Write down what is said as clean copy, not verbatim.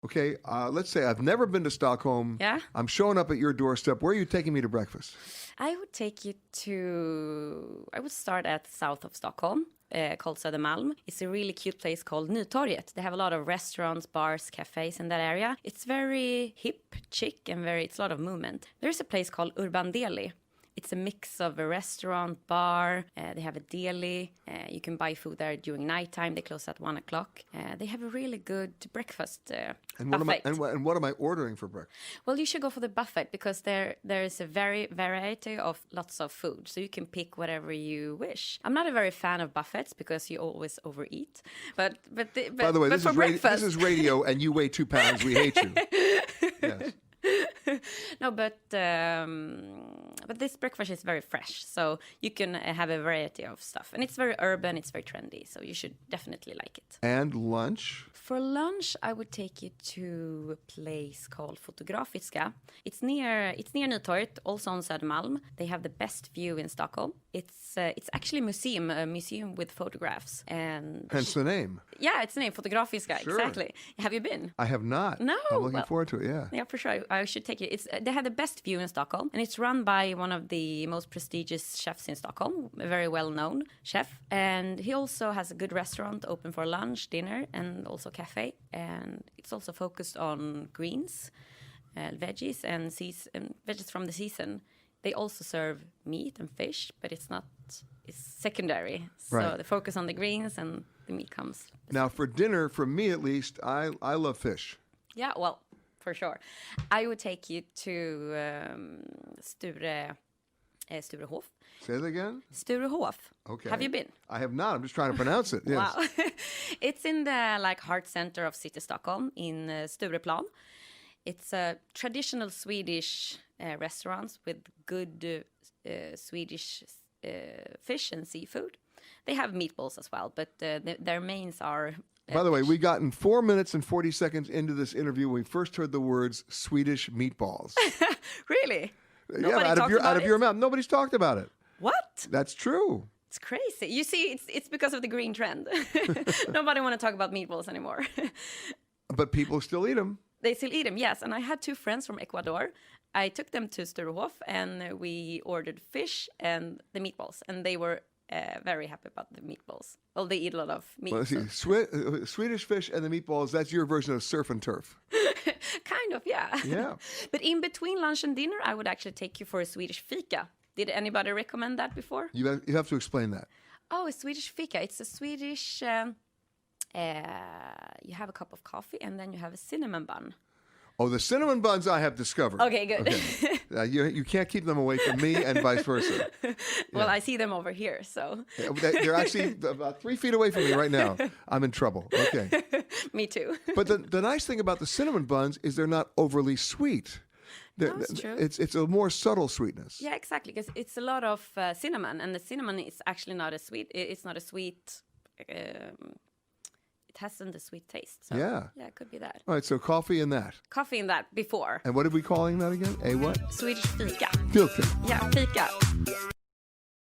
Okay, let's say I've never been to Stockholm. Yeah. I'm showing up at your doorstep. Where are you taking me to breakfast? I would take you to... I would start at south of Stockholm, called Södermalm. It's a really cute place called Nytorget. They have a lot of restaurants, bars, cafes in that area. It's very hip, chic, and it's a lot of movement. There's a place called Urban Deli. It's a mix of a restaurant, bar. They have a deli. You can buy food there during nighttime. They close at 1 o'clock. They have a really good breakfast buffet. What am I ordering for breakfast? Well, you should go for the buffet because there is a variety of lots of food. So you can pick whatever you wish. I'm not a very fan of buffets because you always overeat. But By the way, this is radio and you weigh 2 pounds. We hate you. Yes. No, but this breakfast is very fresh, so you can have a variety of stuff. And it's very urban, it's very trendy, so you should definitely like it. And lunch? For lunch, I would take you to a place called Fotografiska. It's near Nytorget, also on Södermalm. They have the best view in Stockholm. It's actually a museum with photographs. And hence the name. Yeah, it's the name, Fotografiska, sure. Exactly. Have you been? I have not. No. I'm looking forward to it, yeah. Yeah, for sure. I should take it. They have the best view in Stockholm, and it's run by one of the most prestigious chefs in Stockholm, a very well-known chef. And he also has a good restaurant open for lunch, dinner, and also cafe. And it's also focused on greens, veggies, and veggies from the season. They also serve meat and fish, but it's secondary. So right. They focus on the greens, and the meat comes. Now, for dinner, for me at least, I love fish. Yeah, well, for sure. I would take you to Sturehof. Say that again? Sturehof. Okay. Have you been? I have not. I'm just trying to pronounce it. Yes. Wow. It's in the heart center of city Stockholm in Stureplan. It's a traditional Swedish restaurants with good Swedish fish and seafood. They have meatballs as well, but their mains are... By the way, we gotten 4 minutes and 40 seconds into this interview when we first heard the words Swedish meatballs. Really? Yeah, out of your mouth. Nobody's talked about it. What? That's true. It's crazy. You see, it's because of the green trend. Nobody want to talk about meatballs anymore. But people still eat them. They still eat them, yes. And I had 2 friends from Ecuador. I took them to Sturehof, and we ordered fish and the meatballs. And they were very happy about the meatballs. Well, they eat a lot of meat. Well, see, Swedish fish and the meatballs, that's your version of surf and turf. Kind of, yeah. Yeah. But in between lunch and dinner, I would actually take you for a Swedish fika. Did anybody recommend that before? You have to explain that. Oh, a Swedish fika. It's a Swedish... you have a cup of coffee, and then you have a cinnamon bun. Oh, the cinnamon buns I have discovered. Okay, good. Okay. You can't keep them away from me and vice versa. Well, I see them over here, so. They're actually about 3 feet away from me right now. I'm in trouble. Okay. Me too. But the nice thing about the cinnamon buns is they're not overly sweet. That's true. It's a more subtle sweetness. Yeah, exactly, because it's a lot of cinnamon, and the cinnamon is actually not a sweet. It's not a sweet... it hasn't a sweet taste. So yeah, it could be that. All right, so coffee and that. Coffee and that before. And what are we calling that again? A what? Swedish fika. Fika. Yeah, fika.